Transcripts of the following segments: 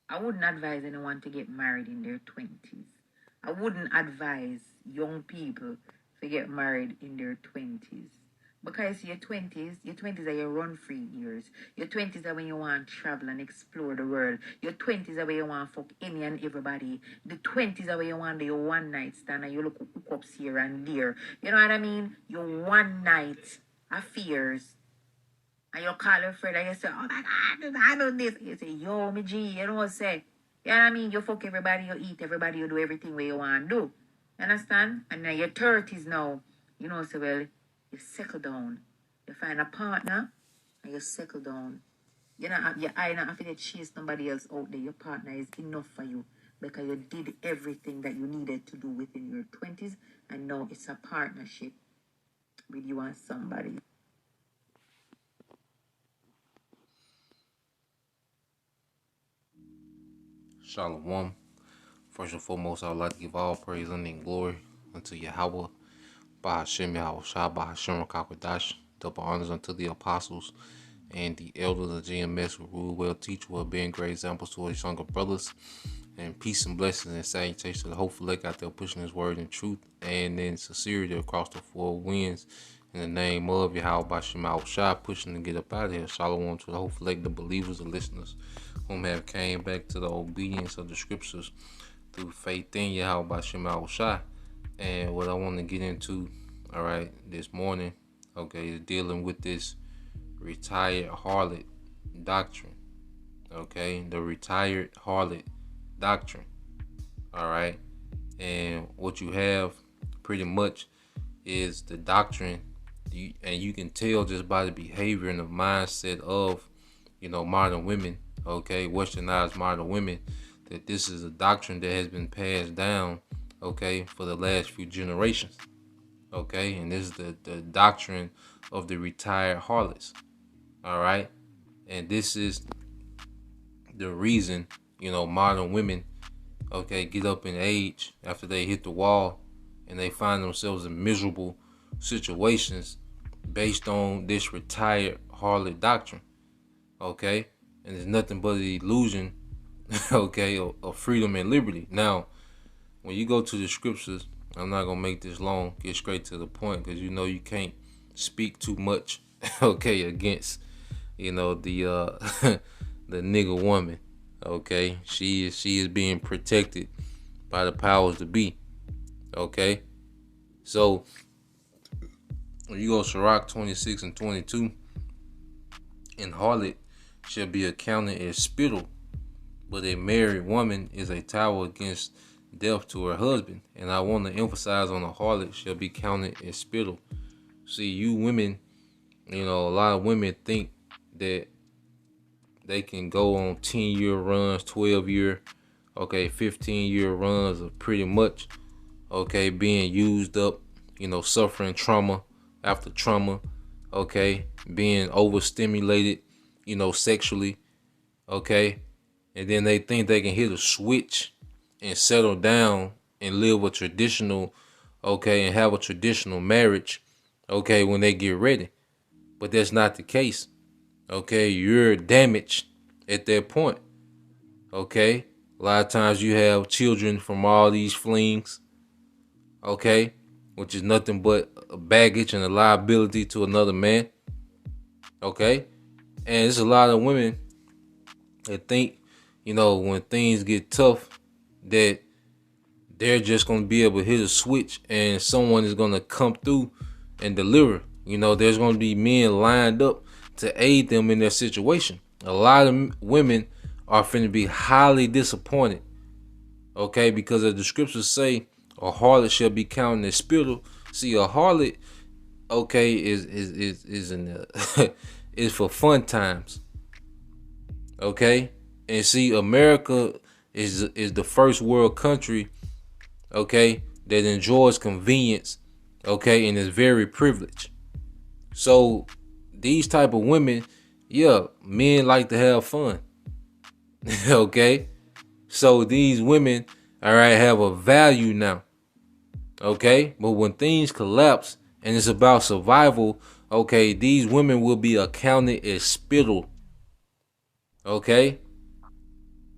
I wouldn't advise anyone to get married in their 20s. I wouldn't advise young people to get married in their 20s. Because your twenties are your run free years. Your 20s are when you want to travel and explore the world. Your 20s are when you want to fuck any and everybody. The 20s are when you want to do your one night stand and you look hookups here and there. You know what I mean? Your one night affairs. And you call your friend and you say, oh my God, I know this. You say, yo, me G, you know what I say? You know what I mean? You fuck everybody, you eat everybody, you do everything where you want to do. You understand? And now your 30s now, you know, so well, you settle down. You find a partner and you settle down. You know, your eye not have to chase somebody else out there. Your partner is enough for you because you did everything that you needed to do within your 20s, and now it's a partnership with you and somebody. Shalom. First and foremost, I would like to give all praise and glory unto Yahweh, Bahashem Yahweh Shah, Bahashem Rakakwadash, double honors unto the apostles and the elders of GMS who rule well, teach well, being great examples to his younger brothers. And peace and blessings and salutations to the hopeful elect out there pushing his word in truth and in sincerity across the four winds. In the name of Yahweh Bashem Yahweh Shah, pushing to get up out of here. Shalom to the hopeful elect, the believers, the listeners, whom have came back to the obedience of the scriptures through faith in Yahweh Bashem Yahweh Shah. And what I want to get into, all right, this morning, okay, is dealing with this retired harlot doctrine. Okay, the retired harlot doctrine. All right, and what you have pretty much is the doctrine, and you can tell just by the behavior and the mindset of, modern women. Okay, westernized modern women, that this is a doctrine that has been passed down, okay, for the last few generations. Okay, and this is the doctrine of the retired harlots. All right, and this is the reason, modern women, okay, get up in age after they hit the wall and they find themselves in miserable situations based on this retired harlot doctrine. Okay, and it's nothing but an illusion, okay, of freedom and liberty. Now, when you go to the scriptures, I'm not gonna make this long, get straight to the point, because you can't speak too much, okay, against the the nigga woman. Okay, she is being protected by the powers to be. Okay, so when you go Sirach 26 and 22, and harlot shall be accounted as spittle, but a married woman is a tower against death to her husband. And I want to emphasize on the harlot shall be counted as spittle. See, you women, a lot of women think that they can go on 10-year runs, 12-year, okay, 15-year runs of pretty much, okay, being used up, suffering trauma after trauma, okay, being overstimulated, sexually, okay, and then they think they can hit a switch and settle down and live a traditional, okay, and have a traditional marriage, okay, when they get ready. But that's not the case. Okay, you're damaged at that point. Okay, a lot of times you have children from all these flings. Okay, which is nothing but a baggage and a liability to another man. Okay, and there's a lot of women that think, when things get tough, that they're just gonna be able to hit a switch and someone is gonna come through and deliver. There's gonna be men lined up to aid them in their situation. A lot of women are finna be highly disappointed, okay, because as the scriptures say, a harlot shall be counted as spittle. See, a harlot, okay, is in the is for fun times, okay, and see, America is the first world country, okay, that enjoys convenience, okay, and is very privileged. So these type of women, yeah, men like to have fun. Okay, so these women, all right, have a value now. Okay, but when things collapse and it's about survival, okay, these women will be accounted as spittle. Okay,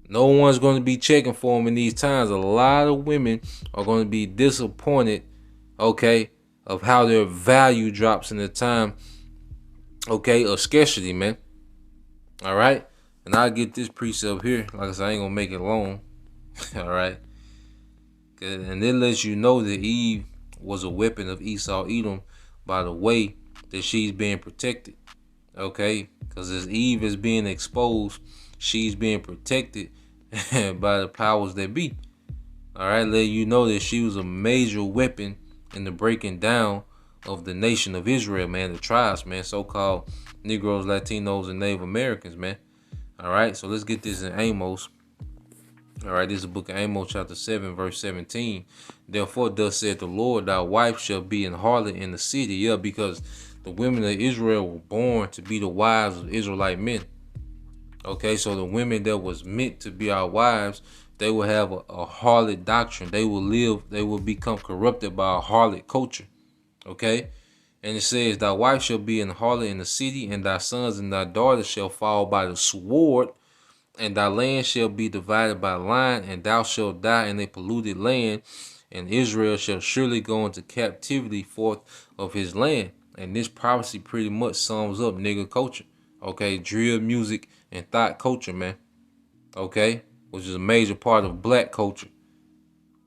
No one's going to be checking for them in these times. A lot of women are going to be disappointed, okay, of how their value drops in the time, okay, of scarcity, man. All right. And I'll get this precept here. Like I said, I ain't going to make it long. All right. And it lets you know that Eve was a weapon of Esau Edom by the way that she's being protected. Okay. Because as Eve is being exposed, she's being protected by the powers that be. All right, let you know that she was a major weapon in the breaking down of the nation of Israel, man, the tribes, man, so-called Negroes, Latinos, and Native Americans, man. All right, so let's get this in Amos. All right, this is the book of Amos, chapter 7, verse 17. Therefore, thus said the Lord, thy wife shall be an harlot in the city. Yeah, because the women of Israel were born to be the wives of Israelite men. Okay, so the women that was meant to be our wives, they will have a harlot doctrine. They will become corrupted by a harlot culture. Okay, and it says, thy wife shall be an harlot in the city, and thy sons and thy daughters shall fall by the sword, and thy land shall be divided by line, and thou shalt die in a polluted land, and Israel shall surely go into captivity forth of his land. And this prophecy pretty much sums up nigga culture. Okay, drill music and thought culture, man. Okay, which is a major part of black culture.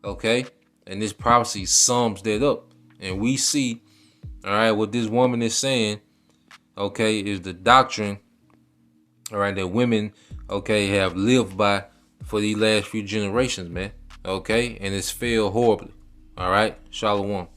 Okay, and this prophecy sums that up. And we see, all right, what this woman is saying, okay, is the doctrine, all right, that women, okay, have lived by for these last few generations, man. Okay, and it's failed horribly. All right, Shalom.